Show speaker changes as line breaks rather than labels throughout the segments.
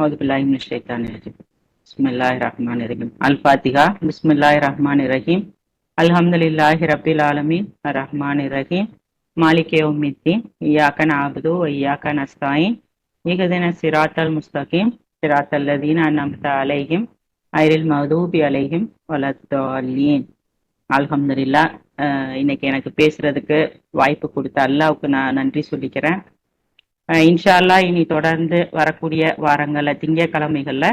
அவுதுபில்லாஹிமினஷ்-ஷைத்தானிர்-ரஜீம். பிஸ்மில்லாஹிர்-ரஹ்மானிர்-ரஹீம். அல்-ஃபாத்திஹா. பிஸ்மில்லாஹிர்-ரஹ்மானிர்-ரஹீம். அல்ஹம்துலில்லாஹி ரப்பில் ஆலமீன் அர்-ரஹ்மானிர்-ரஹீம் மாலிகி யௌமித்தீன் இய்யாக நஅபுது வ இய்யாக நஸ்தஈன் இஹ்தினஸ் ஸிராத்தல் முஸ்தகீம் ஸிராத்தல் லதீன அன்அம்த அலைஹிம் கைரில் மக்தூபி அலைஹிம் வலத்தாலீன். அல்ஹம்துலில்லாஹ். இன்னைக்கு எனக்கு பேசுறதுக்கு வாய்ப்பு கொடுத்த அல்லாஹ்வுக்கு நான் நன்றி சொல்லிக்கிறேன். இன்ஷா அல்லாஹ் இனி தொடர்ந்து வரக்கூடிய வாரங்கள்ல திங்கட்கிழமைகள்ல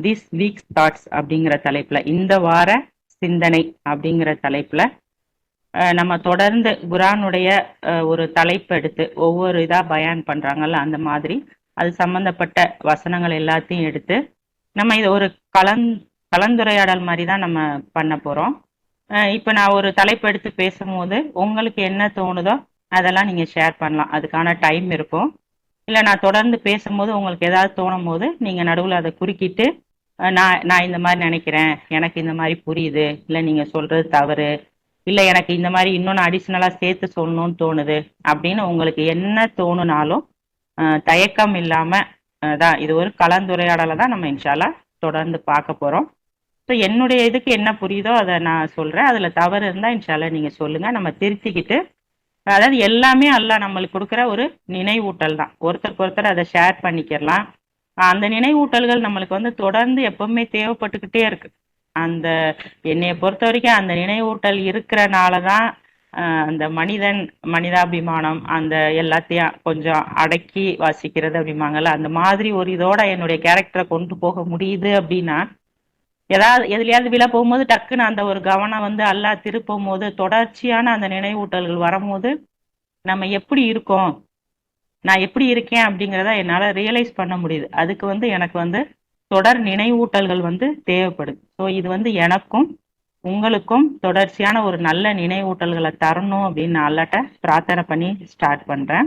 திஸ் வீக்ஸ் தாட்ஸ் அப்படிங்கிற தலைப்புல, இந்த வார சிந்தனை அப்படிங்கிற தலைப்புல நம்ம தொடர்ந்து குர்ஆனுடைய ஒரு தலைப்பு எடுத்து ஒவ்வொரு இதா பயான் பண்றாங்கல்ல, அந்த மாதிரி அது சம்பந்தப்பட்ட வசனங்கள் எல்லாத்தையும் எடுத்து நம்ம இதை ஒரு கலந்துரையாடல் மாதிரி தான் நம்ம பண்ண போறோம். இப்போ நான் ஒரு தலைப்பு எடுத்து பேசும்போது உங்களுக்கு என்ன தோணுதோ அதெல்லாம் நீங்க ஷேர் பண்ணலாம். அதுக்கான டைம் இருக்கும். இல்லை நான் தொடர்ந்து பேசும்போது உங்களுக்கு ஏதாவது தோணும் போது நீங்க நடுவில் அதை குறுக்கிட்டு நான் இந்த மாதிரி நினைக்கிறேன், எனக்கு இந்த மாதிரி புரியுது, இல்லை நீங்க சொல்றது தவறு, இல்லை எனக்கு இந்த மாதிரி இன்னொன்று அடிஷ்னலா சேர்த்து சொல்லணும்னு தோணுது அப்படின்னு உங்களுக்கு என்ன தோணுனாலும் தயக்கம் இல்லாம தான் இது ஒரு கலந்துரையாடலை தான் நம்ம இன்ஷால்லா தொடர்ந்து பார்க்க போறோம். ஸோ என்னுடைய இதுக்கு என்ன புரியுதோ அதை நான் சொல்றேன். அதுல தவறு இருந்தா இன்ஷால்லா நீங்க சொல்லுங்க, நம்ம திருத்திக்கிட்டு, அதாவது எல்லாமே அல்லாஹ் நம்மளுக்கு கொடுக்குற ஒரு நினைவூட்டல் தான். ஒருத்தருக்கு ஒருத்தர் அதை ஷேர் பண்ணிக்கிறலாம். அந்த நினைவூட்டல்கள் நம்மளுக்கு வந்து தொடர்ந்து எப்பவுமே தேவைப்பட்டுக்கிட்டே இருக்கு. அந்த என்னைய பொறுத்த வரைக்கும் அந்த நினைவூட்டல் இருக்கிறனால தான் அந்த மனிதாபிமானம் அந்த எல்லாத்தையும் கொஞ்சம் அடக்கி வாசிக்கிறது அப்படிம்பாங்கல்ல, அந்த மாதிரி ஒரு இதோட என்னுடைய கேரக்டரை கொண்டு போக முடியுது. அப்படின்னா ஏதாவது எதுலையாவது விழ போகும்போது டக்குன்னு அந்த ஒரு கவனம் வந்து அல்லாஹ் திருப்பும் போது தொடர்ச்சியான அந்த நினைவூட்டல்கள் வரும்போது நம்ம எப்படி இருக்கோம், நான் எப்படி இருக்கேன் அப்படிங்கிறத என்னால் ரியலைஸ் பண்ண முடியுது. அதுக்கு வந்து எனக்கு வந்து தொடர் நினைவூட்டல்கள் வந்து தேவைப்படுது. ஸோ இது வந்து எனக்கும் உங்களுக்கும் தொடர்ச்சியான ஒரு நல்ல நினைவூட்டல்களை தரணும் அப்படின்னு நான் அல்லாட்ட பிரார்த்தனை பண்ணி ஸ்டார்ட் பண்றேன்.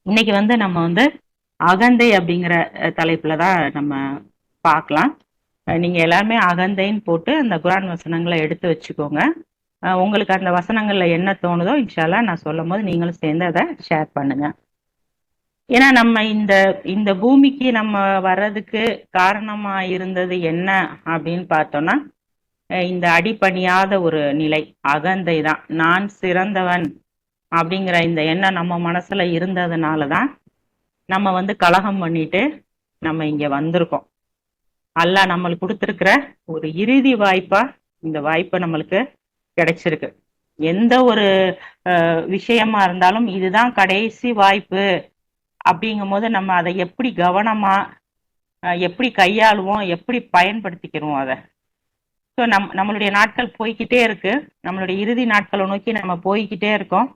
இன்னைக்கு வந்து நம்ம வந்து அகந்தை அப்படிங்கிற தலைப்புல தான் நம்ம பார்க்கலாம். நீங்க எல்லாருமே அகந்தைன்னு போட்டு அந்த குர்ஆன் வசனங்களை எடுத்து வச்சுக்கோங்க. உங்களுக்கு அந்த வசனங்கள்ல என்ன தோணுதோ இன்ஷால்லா நான் சொல்லும் போது நீங்களும் சேர்ந்து அதை ஷேர் பண்ணுங்க. ஏன்னா நம்ம இந்த பூமிக்கு நம்ம வர்றதுக்கு காரணமா இருந்தது என்ன அப்படின்னு பார்த்தோம்னா இந்த அடிபணியாத ஒரு நிலை, அகந்தை தான். நான் சிறந்தவன் அப்படிங்கிற இந்த எண்ணம் நம்ம மனசுல இருந்ததுனாலதான் நம்ம வந்து கலகம் பண்ணிட்டு நம்ம இங்க வந்திருக்கோம். அல்லாஹ் நம்மளுக்கு கொடுத்துருக்கிற ஒரு இறுதி வாய்ப்பா இந்த வாய்ப்பை நம்மளுக்கு கிடைச்சிருக்கு. எந்த ஒரு விஷயமா இருந்தாலும் இதுதான் கடைசி வாய்ப்பு அப்படிங்கும் போது நம்ம அதை எப்படி கவனமா எப்படி கையாளுவோம், எப்படி பயன்படுத்திக்கிறோம் அதை. ஸோ நம்மளுடைய நாட்கள் போய்கிட்டே இருக்கு, நம்மளுடைய இறுதி நாட்களை நோக்கி நம்ம போய்கிட்டே இருக்கோம்.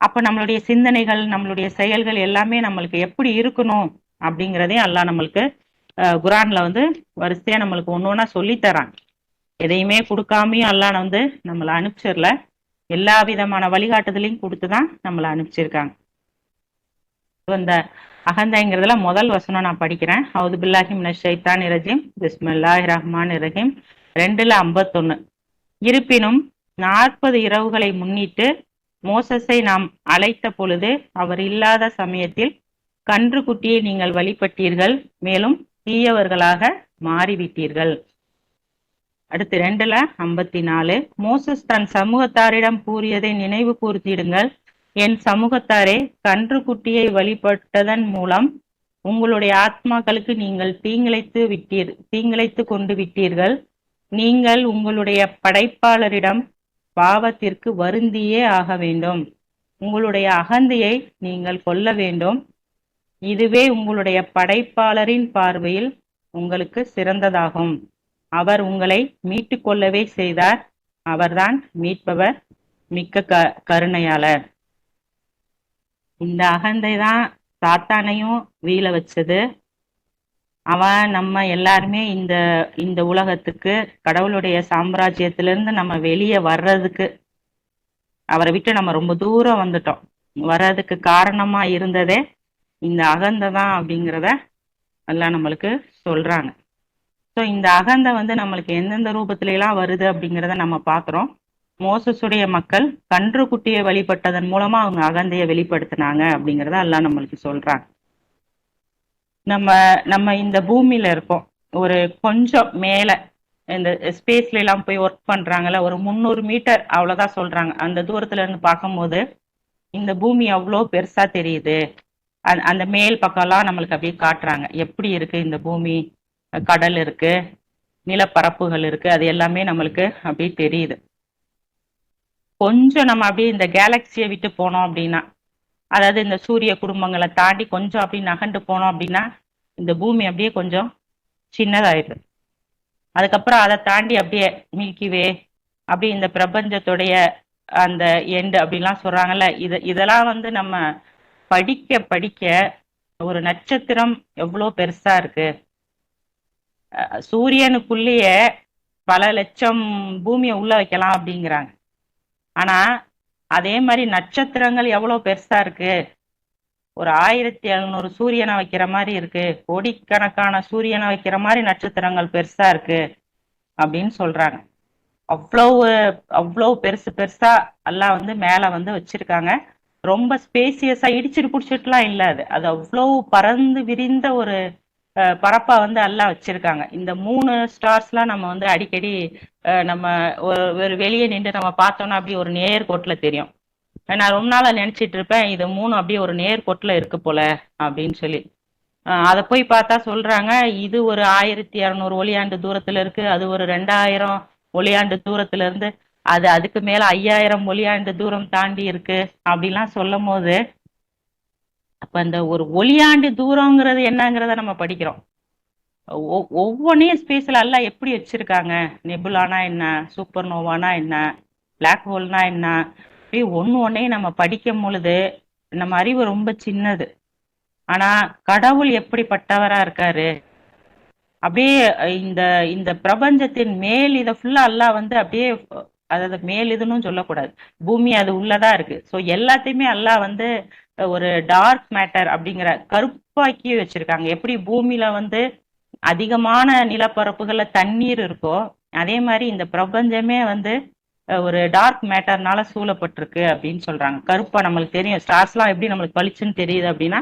அப்ப நம்மளுடைய சிந்தனைகள் நம்மளுடைய செயல்கள் எல்லாமே நம்மளுக்கு எப்படி இருக்கணும் அப்படிங்கிறதையும் அல்லாஹ் நம்மளுக்கு குர்ஆன்ல வந்து வரிசையா நம்மளுக்கு ஒன்று ஒன்றா சொல்லித்தரான். எதையுமே கொடுக்காமையும் அல்லாஹ் வந்து நம்மளை அனுப்பிச்சிடல, எல்லா விதமான வழிகாட்டுதலையும் கொடுத்துதான் நம்மளை அனுப்பிச்சிருக்காங்க. இந்த அகந்தைங்கிறதுல முதல் வசனம் நான் படிக்கிறேன். அவுதுபில்லாஹிமினஷ்-ஷைத்தானிர்-ரஜீம். பிஸ்மில்லாஹிர்-ரஹ்மானிர்-ரஹீம் 2:51. இருப்பினும் 40 இரவுகளை முன்னிட்டு மோசஸை நாம் அழைத்த பொழுது அவர் இல்லாத சமயத்தில் கன்று குட்டியை நீங்கள் வழிபட்டீர்கள், மேலும் தீயவர்களாக மாறிவிட்டீர்கள். அடுத்து 2:54. மோசஸ் தன் சமூகத்தாரிடம் கூறியதை நினைவு கூர்த்திடுங்கள், என் சமூகத்தாரே, கன்று குட்டியை வழிபட்டதன் மூலம் உங்களுடைய ஆத்மாக்களுக்கு நீங்கள் தீங்கிழைத்து கொண்டு விட்டீர்கள். நீங்கள் உங்களுடைய படைப்பாளரிடம் பாவத்திற்கு வருந்தியே ஆக வேண்டும். உங்களுடைய அகந்தையை நீங்கள் கொல்ல வேண்டும். இதுவே உங்களுடைய படைப்பாளரின் பார்வையில் உங்களுக்கு சிறந்ததாகும். அவர் உங்களை மீட்டு கொள்ளவே செய்தார். அவர்தான் மீட்பவர், மிக்க கருணையாளர். இந்த அகந்தை தான் சாத்தானையும் வீழ வச்சது. அவன் நம்ம எல்லாருமே இந்த உலகத்துக்கு கடவுளுடைய சாம்ராஜ்யத்திலிருந்து நம்ம வெளியே வர்றதுக்கு, அவரை விட்டு நம்ம ரொம்ப தூரம் வந்துட்டோம், வர்றதுக்கு காரணமா இருந்ததே இந்த அகந்தை தான் அப்படிங்கிறத எல்லாம் நம்மளுக்கு சொல்றாங்க. ஸோ இந்த அகந்தை வந்து நம்மளுக்கு எந்தெந்த ரூபத்துல எல்லாம் வருது அப்படிங்கிறத நம்ம பார்க்குறோம். மோசஸுடைய மக்கள் கன்று குட்டியை வழிபட்டதன் மூலமா அவங்க அகந்தையை வெளிப்படுத்தினாங்க அப்படிங்கிறத எல்லாம் நம்மளுக்கு சொல்றாங்க. நம்ம நம்ம இந்த பூமியில இருக்கோம். ஒரு கொஞ்சம் மேல இந்த ஸ்பேஸ்ல எல்லாம் போய் ஒர்க் பண்றாங்கல்ல, ஒரு 300 மீட்டர் அவ்வளவுதான் சொல்றாங்க. அந்த தூரத்துல இருந்து பார்க்கும்போது இந்த பூமி அவ்வளோ பெருசா தெரியுது. அந்த மேல் பக்கம்லாம் நம்மளுக்கு அப்படியே காட்டுறாங்க. எப்படி இருக்கு இந்த பூமி? கடல் இருக்கு, நிலப்பரப்புகள் இருக்கு. அது எல்லாமே நம்மளுக்கு அப்படியே தெரியுது. கொஞ்சம் நம்ம அப்படியே இந்த கேலக்சியை விட்டு போனோம் அப்படின்னா, அதாவது இந்த சூரிய குடும்பங்களை தாண்டி கொஞ்சம் அப்படி நகண்டு போனோம் அப்படின்னா, இந்த பூமி அப்படியே கொஞ்சம் சின்னதாயிடுது. அதுக்கப்புறம் அதை தாண்டி அப்படியே மில்கி வே, அப்படி இந்த பிரபஞ்சத்துடைய அந்த எண்டு அப்படிலாம் சொல்றாங்கல்ல, இதெல்லாம் வந்து நம்ம படிக்க படிக்க ஒரு நட்சத்திரம் எவ்வளோ பெருசா இருக்கு. சூரியனுக்குள்ளேயே பல லட்சம் பூமியை உள்ள வைக்கலாம் அப்படிங்கிறாங்க. ஆனா அதே மாதிரி நட்சத்திரங்கள் எவ்வளவு பெருசா இருக்கு. ஒரு 1700 சூரியனை வைக்கிற மாதிரி இருக்கு, கோடிக்கணக்கான சூரியனை வைக்கிற மாதிரி நட்சத்திரங்கள் பெருசா இருக்கு அப்படின்னு சொல்றாங்க. அவ்வளவு அவ்வளவு பெருசு பெருசா எல்லாம் வந்து மேல வந்து வச்சிருக்காங்க. ரொம்ப ஸ்பேசியஸா இடிச்சிட்டு புடிச்சிட்டுலாம் இல்ல. அது அது அவ்வளவு பறந்து விரிந்த ஒரு பரப்பா வந்து எல்லாம் வச்சிருக்காங்க. இந்த 3 ஸ்டார்ஸ்லாம் நம்ம வந்து அடிக்கடி நம்ம ஒரு வெளியே நின்று நம்ம பார்த்தோம்னா அப்படியே ஒரு நேர்கோட்டுல தெரியும். நான் ரொம்ப நாளா நினைச்சிட்டு இருப்பேன், இது 3 அப்படியே ஒரு நேர்கோட்டுல இருக்கு போல அப்படின்னு சொல்லி. அதை போய் பார்த்தா சொல்றாங்க, இது ஒரு 1200 ஒளியாண்டு தூரத்துல இருக்கு, அது ஒரு 2000 ஒளியாண்டு தூரத்துல இருந்து, அது அதுக்கு மேல 5000 ஒளியாண்டு தூரம் தாண்டி இருக்கு அப்படிலாம் சொல்லும் போது, அப்ப அந்த ஒரு ஒளியாண்டு தூரங்கிறது என்னங்கிறத நம்ம படிக்கிறோம். ஒவ்வொன்றையும் ஸ்பேஸ்ல எல்லாம் எப்படி வச்சிருக்காங்க. நெபுலானா என்ன, சூப்பர் நோவானா என்ன, பிளாக் ஹோல்னா என்ன, அப்படியே ஒன்னையும் நம்ம படிக்கும் பொழுது நம்ம அறிவு ரொம்ப சின்னது. ஆனா கடவுள் எப்படிப்பட்டவரா இருக்காரு. அப்படியே இந்த இந்த பிரபஞ்சத்தின் மேல் இதை ஃபுல்லா எல்லாம் வந்து அப்படியே, அதாவது மேல் இதுன்னு சொல்லக்கூடாது, பூமி அது உள்ளதா இருக்கு. ஸோ எல்லாத்தையுமே எல்லாம் வந்து ஒரு டார்க் மேட்டர் அப்படிங்கிற கருப்பாக்கி வச்சிருக்காங்க. எப்படி பூமியில வந்து அதிகமான நிலப்பரப்புகள்ல தண்ணீர் இருக்கோ, அதே மாதிரி இந்த பிரபஞ்சமே வந்து ஒரு டார்க் மேட்டர்னால சூழப்பட்டிருக்கு அப்படின்னு சொல்றாங்க. கருப்பா நம்மளுக்கு தெரியும் ஸ்டார்ஸ்லாம் எப்படி நம்மளுக்கு பளிச்சுன்னு தெரியுது அப்படின்னா,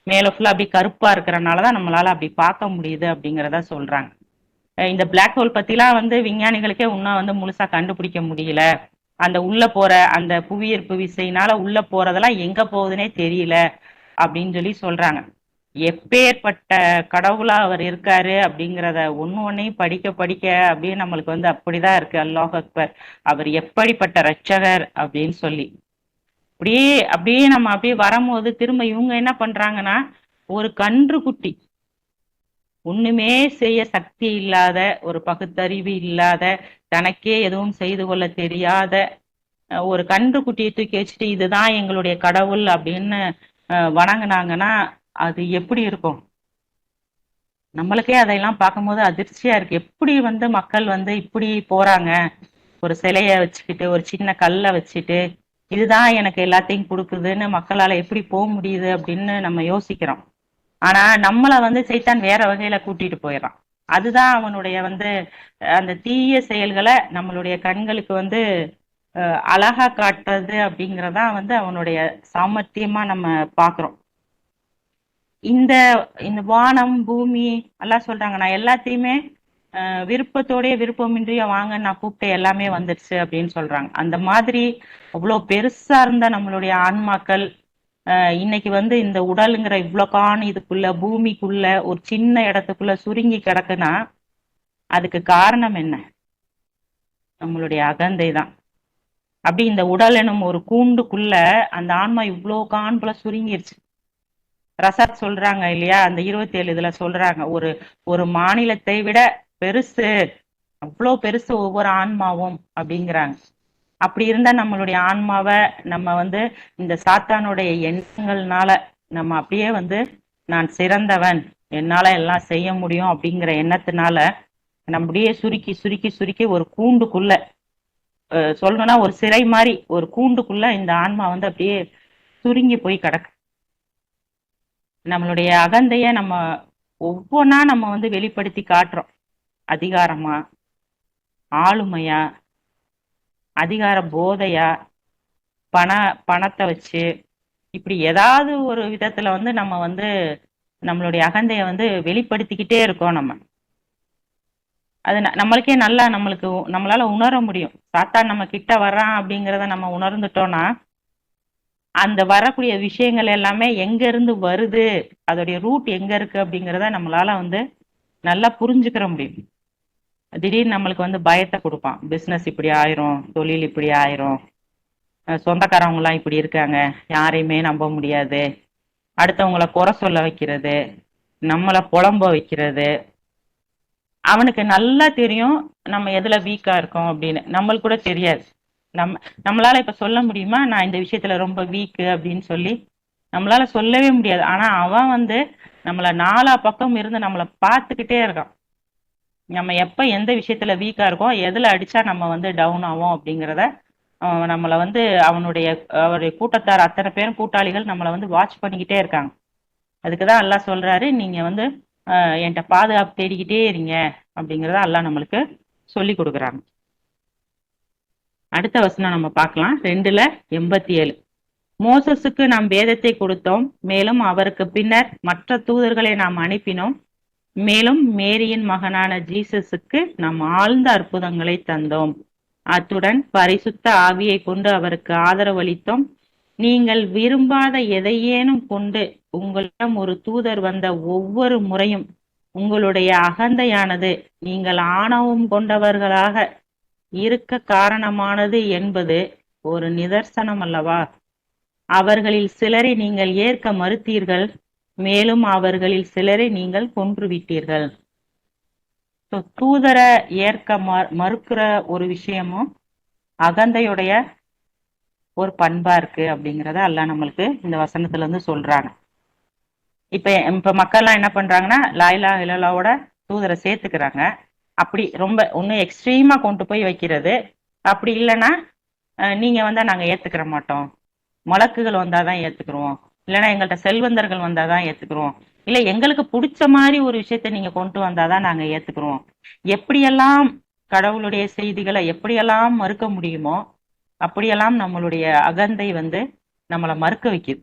மேல ஃபுல்லா அப்படி கருப்பா இருக்கிறனாலதான் நம்மளால அப்படி பார்க்க முடியுது அப்படிங்கிறத சொல்றாங்க. இந்த பிளாக் ஹோல் பத்திலாம் வந்து விஞ்ஞானிகளுக்கே இன்னும் வந்து முழுசா கண்டுபிடிக்க முடியல. அந்த உள்ள போற அந்த புவியீர்ப்பு விசையினால உள்ள போறதெல்லாம் எங்க போகுதுன்னே தெரியல அப்படின்னு சொல்லி சொல்றாங்க. எப்பேற்பட்ட கடவுளா அவர் இருக்காரு அப்படிங்கிறத ஒன்னையும் படிக்க படிக்க அப்படியே நம்மளுக்கு வந்து அப்படிதான் இருக்கு. அல்லாஹ் அக்பர், அவர் எப்படிப்பட்ட ரட்சகர் அப்படின்னு சொல்லி அப்படியே அப்படியே நம்ம அப்படியே வரும்போது திரும்ப இவங்க என்ன பண்றாங்கன்னா, ஒரு கன்று குட்டி, ஒண்ணுமே செய்ய சக்தி இல்லாத, ஒரு பகுத்தறிவு இல்லாத, தனக்கே எதுவும் செய்து கொள்ள தெரியாத ஒரு கன்று குட்டியை தூக்கி வச்சுட்டு இதுதான் எங்களுடைய கடவுள் அப்படின்னு வணங்குனாங்கன்னா அது எப்படி இருக்கும். நம்மளுக்கே அதையெல்லாம் பார்க்கும்போது அதிர்ச்சியா இருக்கு. எப்படி வந்து மக்கள் வந்து இப்படி போறாங்க, ஒரு சிலைய வச்சுக்கிட்டு, ஒரு சின்ன கல்லை வச்சுட்டு, இதுதான் எனக்கு எல்லாத்தையும் கொடுக்குதுன்னு மக்களால எப்படி போக முடியுது அப்படின்னு நம்ம யோசிக்கிறோம். ஆனா நம்மள வந்து சைத்தான் வேற வகையில கூட்டிட்டு போயிடறான். அதுதான் அவனுடைய வந்து அந்த தீய செயல்களை நம்மளுடைய கண்களுக்கு வந்து அழகா காட்டுறது அப்படிங்கறதா வந்து அவனுடைய சாமர்த்தியமா நம்ம பாக்குறோம். இந்த இந்த வானம் பூமி எல்லாம் சொல்றாங்க, நான் எல்லாத்தையுமே விருப்பத்தோடய விருப்பமின்றிய வாங்க நான் கூப்பிட்டு எல்லாமே வந்துடுச்சு அப்படின்னு சொல்றாங்க. அந்த மாதிரி அவ்வளவு பெருசா இருந்த நம்மளுடைய ஆன்மாக்கள் இன்னைக்கு வந்து இந்த உடலுங்கிற இவ்வளோக்கான இதுக்குள்ள பூமிக்குள்ள ஒரு சின்ன இடத்துக்குள்ள சுருங்கி கிடக்குன்னா அதுக்கு காரணம் என்ன? நம்மளுடைய அகந்தை தான். அப்படி இந்த உடல் எனும் ஒரு கூண்டுக்குள்ள அந்த ஆன்மா இவ்வளோ காண்புல சுருங்கிருச்சு. பிரசாத் சொல்றாங்க இல்லையா, அந்த 27 இதுல சொல்றாங்க, ஒரு ஒரு மாநிலத்தை விட பெருசு, அவ்வளோ பெருசு ஒவ்வொரு ஆன்மாவும் அப்படிங்கிறாங்க. அப்படி இருந்தா நம்மளுடைய ஆன்மாவை நம்ம வந்து இந்த சாத்தானுடைய எண்ணங்கள்னால நம்ம அப்படியே வந்து நான் சிறந்தவன், என்னால எல்லாம் செய்ய முடியும் அப்படிங்கிற எண்ணத்தினால நம்முடைய சுருக்கி சுருக்கி சுருக்கி ஒரு கூண்டுக்குள்ள, சொல்லணும்னா ஒரு சிறை மாதிரி ஒரு கூண்டுக்குள்ள இந்த ஆன்மா வந்து அப்படியே சுருங்கி போய் கிடக்கு. நம்மளுடைய அகந்தைய நம்ம ஒவ்வொன்னா நம்ம வந்து வெளிப்படுத்தி காட்டுறோம். அதிகாரமா, ஆளுமையா, அதிகார போதையா, பண பணத்தை வச்சு, இப்படி ஏதாவது ஒரு விதத்துல வந்து நம்ம வந்து நம்மளுடைய அகந்தையை வந்து வெளிப்படுத்திக்கிட்டே இருக்கோம் நம்ம. அது நம்மளுக்கே நல்லா நம்மளால உணர முடியும். சாத்தான் நம்ம கிட்ட வர்றான் அப்படிங்கிறத நம்ம உணர்ந்துட்டோம்னா, அந்த வரக்கூடிய விஷயங்கள் எல்லாமே எங்க இருந்து வருது, அதோடைய ரூட் எங்க இருக்கு அப்படிங்கிறத நம்மளால வந்து நல்லா புரிஞ்சுக்கிற முடியும். திடீர்னு நம்மளுக்கு வந்து பயத்தை கொடுப்பான். பிசினஸ் இப்படி ஆயிரும், தொழில் இப்படி ஆயிரும், சொந்தக்காரவங்க எல்லாம் இப்படி இருக்காங்க, யாரையுமே நம்ப முடியாது, அடுத்தவங்கள குறை சொல்ல வைக்கிறது, நம்மள புலம்ப வைக்கிறது. அவனுக்கு நல்லா தெரியும் நம்ம எதுல வீக்கா இருக்கோம் அப்படின்னு. நம்மளுக்கு கூட தெரியாது. நம்மளால இப்ப சொல்ல முடியுமா நான் இந்த விஷயத்துல ரொம்ப வீக்கு அப்படின்னு சொல்லி? நம்மளால சொல்லவே முடியாது. ஆனா அவன் வந்து நம்மள நாலா பக்கம் இருந்து நம்மள பார்த்துக்கிட்டே இருக்கான். நம்ம எப்ப எந்த விஷயத்துல வீக்கா இருக்கோம், எதுல அடிச்சா நம்ம வந்து டவுன் ஆவோம் அப்படிங்கிறத நம்மள வந்து அவருடைய கூட்டத்தார் அத்தனை பேரும் கூட்டாளிகள் நம்மள வந்து வாட்ச் பண்ணிக்கிட்டே இருக்காங்க. அதுக்குதான் அல்லாஹ் சொல்றாரு, நீங்க வந்து என்கிட்ட பாதுகாப்பு தேடிக்கிட்டே இருங்க அப்படிங்கிறத அல்லாஹ் நம்மளுக்கு சொல்லி கொடுக்குறாங்க. அடுத்த வசனம் நம்ம பார்க்கலாம். 2:87. மோசஸுக்கு நாம் வேதத்தை கொடுத்தோம், மேலும் அவருக்கு பின்னர் மற்ற தூதர்களை நாம் அனுப்பினோம், மேலும் மேரியின் மகனான ஜீசஸுக்கு நாம் ஆழ்ந்த அற்புதங்களை தந்தோம். அத்துடன் பரிசுத்த ஆவியை கொண்டு அவருக்கு ஆதரவளித்தோம். நீங்கள் விரும்பாத எதையேனும் கொண்டு உங்களிடம் ஒரு தூதர் வந்த ஒவ்வொரு முறையும் உங்களுடைய அகந்தையானது நீங்கள் ஆணவம் கொண்டவர்களாக இருக்க காரணமானது என்பது ஒரு நிதர்சனம் அல்லவா? அவர்களில் சிலரை நீங்கள் ஏற்க மறுத்தீர்கள், மேலும் அவர்களில் சிலரை நீங்கள் கொன்றுவிட்டீர்கள். தூதரை ஏற்க மறுக்கிற ஒரு விஷயமும் அகந்தையுடைய ஒரு பண்பா இருக்கு அப்படிங்கிறத அல்லாஹ் நம்மளுக்கு இந்த வசனத்துல இருந்து சொல்றாங்க. இப்ப மக்கள்லாம் என்ன பண்றாங்கன்னா, லாயிலா இலலாவோட தூதரை சேர்த்துக்கிறாங்க. அப்படி ரொம்ப ஒன்னும் எக்ஸ்ட்ரீமா கொண்டு போய் வைக்கிறது. அப்படி இல்லைன்னா நீங்க வந்தா நாங்க ஏத்துக்கிற மாட்டோம், மலக்குகள் வந்தாதான் ஏத்துக்கிறோம், இல்லைன்னா எங்கள்கிட்ட செல்வந்தர்கள் வந்தாதான் ஏத்துக்கிறோம், இல்ல எங்களுக்கு பிடிச்ச மாதிரி ஒரு விஷயத்த நீங்க கொண்டு வந்தாதான் நாங்க ஏத்துக்கிறோம். எப்படியெல்லாம் கடவுளுடைய செய்திகளை எப்படியெல்லாம் மறுக்க முடியுமோ அப்படியெல்லாம் நம்மளுடைய அகந்தை வந்து நம்மளை மறுக்க வைக்குது.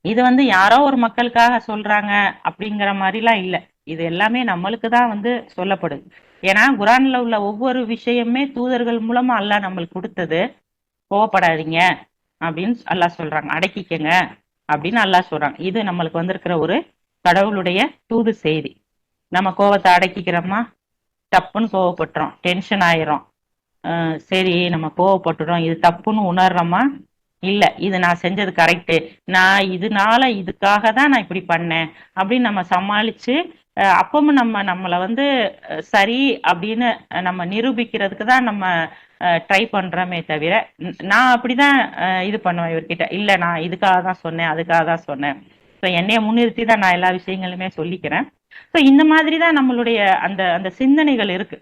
இது வந்து யாரோ ஒரு மக்களுக்காக சொல்றாங்க அப்படிங்கிற மாதிரிலாம் இல்லை. இது எல்லாமே நம்மளுக்கு தான் வந்து சொல்லப்படுது. ஏன்னா குரான்ல உள்ள ஒவ்வொரு விஷயமே தூதர்கள் மூலமா அல்லாஹ் நம்மளுக்கு கொடுத்தது. கோவப்படாதீங்க அப்படின்னு அல்லாஹ் சொல்றாங்க, அடக்கிக்கங்க அப்படின்னு அல்லாஹ் சொல்றாங்க. இது நம்மளுக்கு வந்திருக்கிற ஒரு கடவுளுடைய தூது செய்தி. நம்ம கோவத்தை அடக்கிக்கிறோமா, தப்புன்னு கோவப்பட்டுறோம், டென்ஷன் ஆயிரும். சரி நம்ம கோவப்பட்டுறோம், இது தப்புன்னு உணர்றோமா, இல்ல இது நான் செஞ்சது கரெக்டு, நான் இதுக்காக தான் நான் இப்படி பண்ணேன் அப்படின்னு நம்ம சமாளிச்சு அப்பவும் நம்மளை வந்து சரி அப்படின்னு நம்ம நிரூபிக்கிறதுக்கு தான் நம்ம ட்ரை பண்றோமே தவிர, நான் அப்படிதான் இது பண்ணுவேன் இவர்கிட்ட, இல்ல நான் இதுக்காக தான் சொன்னேன் அதுக்காக தான் சொன்னேன், ஸோ என்னைய முன்னிறுத்தி தான் நான் எல்லா விஷயங்களுமே சொல்லிக்கிறேன். ஸோ இந்த மாதிரி தான் நம்மளுடைய அந்த அந்த சிந்தனைகள் இருக்கு.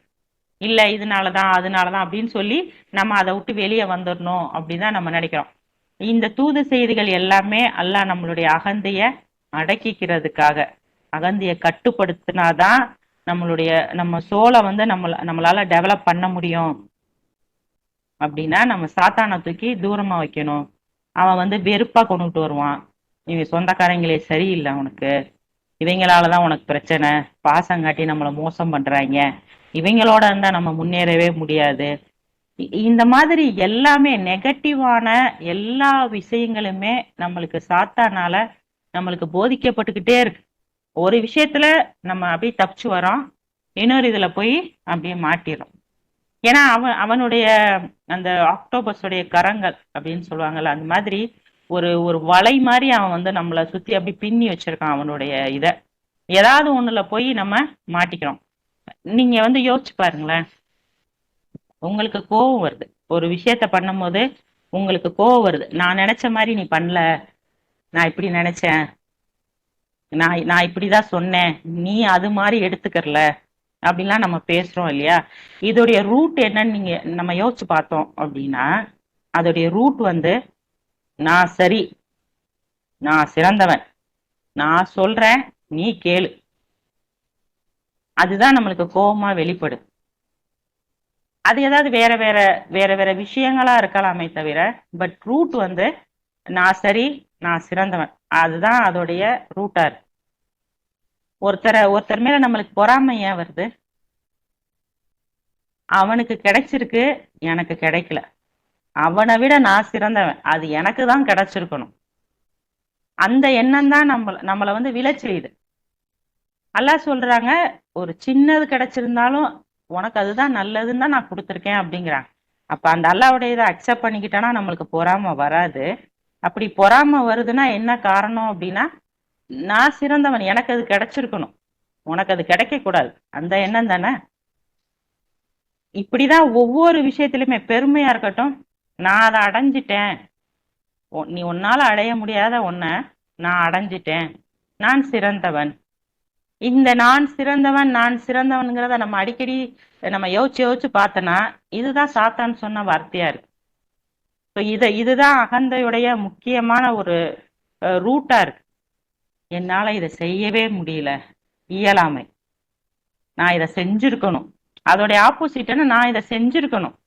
இல்ல இதனாலதான் அதனாலதான் அப்படின்னு சொல்லி நம்ம அதை விட்டு வெளியே வந்துடணும் அப்படிதான் நம்ம நினைக்கிறோம். இந்த தூது செய்திகள் எல்லாமே அல்லாஹ் நம்மளுடைய அகந்தைய அடக்கிக்கிறதுக்காக, அகந்தைய கட்டுப்படுத்தினாதான் நம்ம சோலை வந்து நம்மளால டெவலப் பண்ண முடியும். அப்படின்னா நம்ம சாத்தானை தூக்கி தூரமா வைக்கணும். அவன் வந்து வெறுப்பா கொண்டுட்டு வருவான், இவன் சொந்தக்காரங்களே சரியில்லை உனக்கு, இவங்களாலதான் உனக்கு பிரச்சனை, பாசங்காட்டி நம்மளை மோசம் பண்றாங்க, இவங்களோட இருந்தா நம்ம முன்னேறவே முடியாது. இந்த மாதிரி எல்லாமே நெகட்டிவான எல்லா விஷயங்களுமே நம்மளுக்கு சாத்தானால நம்மளுக்கு போதிக்கப்பட்டுக்கிட்டே இருக்கு. ஒரு விஷயத்துல நம்ம அப்படியே தப்பிச்சு வரோம், இன்னொரு இதுல போய் அப்படியே மாட்டிடும். ஏன்னா அவனுடைய அந்த ஆக்டோபஸுடைய கரங்கள் அப்படின்னு சொல்லுவாங்கல்ல, அந்த மாதிரி ஒரு ஒரு வலை மாதிரி அவன் வந்து நம்மளை சுத்தி அப்படி பின்னி வச்சிருக்கான் அவனுடைய இத. ஏதாவது ஒண்ணுல போய் நம்ம மாட்டிக்கிறோம். நீங்க வந்து யோசிச்சு பாருங்களேன், உங்களுக்கு கோபம் வருது, ஒரு விஷயத்த பண்ணும் போது உங்களுக்கு கோபம் வருது, நான் நினைச்ச மாதிரி நீ பண்ணல, நான் இப்படி நினைச்சேன், நான் இப்படிதான் சொன்னேன், நீ அது மாதிரி எடுத்துக்கறல அப்படின்லாம் நம்ம பேசுறோம் இல்லையா? இதோடைய ரூட் என்னன்னு நம்ம யோசிச்சு பார்த்தோம் அப்படின்னா, அதோடைய ரூட் வந்து நான் சரி, நான் சிறந்தவன், நான் சொல்றேன் நீ கேளு, அதுதான் நம்மளுக்கு கோபமா வெளிப்படுது. அது ஏதாவது வேற வேற வேற வேற விஷயங்களா இருக்கலாமே தவிர, பட் ரூட் வந்து நான் சரி, நான் சிறந்தவன், அதுதான் அதோடைய ரூட்டா இருக்கு. ஒருத்தர் மேல நம்மளுக்கு பொறாமை ஏன் வருது? அவனுக்கு கிடைச்சிருக்கு, எனக்கு கிடைக்கல. அவனை விட நான் சிறந்தவன், அது எனக்கு தான் கிடைச்சிருக்கணும். அந்த எண்ணம் தான் நம்மள வந்து விழச் செய்யுது. அல்லாஹ் சொல்றாங்க, ஒரு சின்னது கிடைச்சிருந்தாலும் உனக்கு அதுதான் நல்லதுன்னு தான் நான் கொடுத்துருக்கேன் அப்படிங்கிறாங்க. அப்ப அந்த அல்லாஹ்வுடைய இதை அக்செப்ட் பண்ணிக்கிட்டோன்னா நம்மளுக்கு பொறாமை வராது. அப்படி பொறாமை வருதுன்னா என்ன காரணம் அப்படின்னா, நான் சிறந்தவன், எனக்கு அது கிடைச்சிருக்கணும், உனக்கு அது கிடைக்க கூடாது, அந்த எண்ணம் தானே. இப்படிதான் ஒவ்வொரு விஷயத்திலுமே பெருமையா இருக்கட்டும், நான் அதை அடைஞ்சிட்டேன், நீ உன்னால அடைய முடியாத ஒன்ன நான் அடைஞ்சிட்டேன், நான் சிறந்தவன். இந்த நான் சிறந்தவன் நான் சிறந்தவன்கிறத நம்ம அடிக்கடி நம்ம யோசிச்சு யோசிச்சு பார்த்தோன்னா இதுதான் சாத்தான் சொன்ன வார்த்தையா இருக்கு. இதுதான் அகந்தையுடைய முக்கியமான ஒரு ரூட்டா இருக்கு. என்னால இதை செய்யவே முடியல, இயலாமை, நான் இதை செஞ்சிருக்கணும். அதோடைய ஆப்போசிட்னு நான் இதை செஞ்சிருக்கணும்,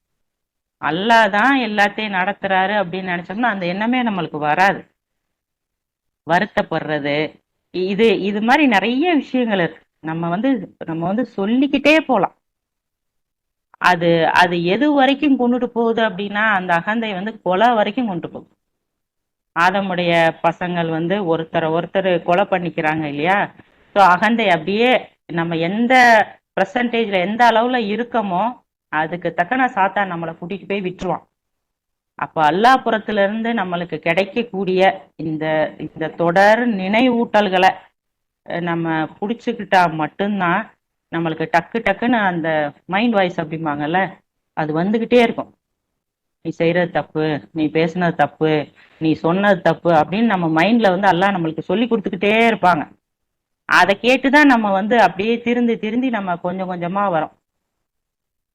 அல்லாஹ் தான் எல்லாத்தையும் நடத்துறாரு அப்படின்னு நினைச்சோம்னா அந்த எண்ணமே நம்மளுக்கு வராது. வருத்தப்படுறது, இது மாதிரி நிறைய விஷயங்கள் இருக்கு. நம்ம வந்து சொல்லிக்கிட்டே போலாம். அது அது எது வரைக்கும் கொண்டுட்டு போகுது அப்படின்னா அந்த அகந்தை வந்து கொலை வரைக்கும் கொண்டு போகுது. ஆதமுடைய பசங்கள் வந்து ஒருத்தர் கொலை பண்ணிக்கிறாங்க இல்லையா? ஸோ அகந்தை அப்படியே நம்ம எந்த பெர்சன்டேஜ்ல எந்த அளவுல இருக்கமோ அதுக்கு தக்கன சாத்தான் நம்மளை கூட்டிட்டு போய் விட்டுருவான். அப்ப அல்லாஹ் புறத்துல இருந்து நம்மளுக்கு கிடைக்கக்கூடிய இந்த இந்த தொடர் நினைவூட்டல்களை நம்ம புடிச்சுக்கிட்டா மட்டும்தான் நம்மளுக்கு டக்கு டக்குன்னு அந்த மைண்ட் வாய்ஸ் அப்படிம்பாங்கல்ல, அது வந்துகிட்டே இருக்கும். நீ செய்யறது தப்பு, நீ பேசுனது தப்பு, நீ சொன்னது தப்பு அப்படின்னு நம்ம மைண்ட்ல வந்து அல்லாஹ் நம்மளுக்கு சொல்லி கொடுத்துக்கிட்டே இருப்பாங்க. அதை கேட்டுதான் நம்ம வந்து அப்படியே திருந்தி திருந்தி நம்ம கொஞ்சம் கொஞ்சமா வரோம்.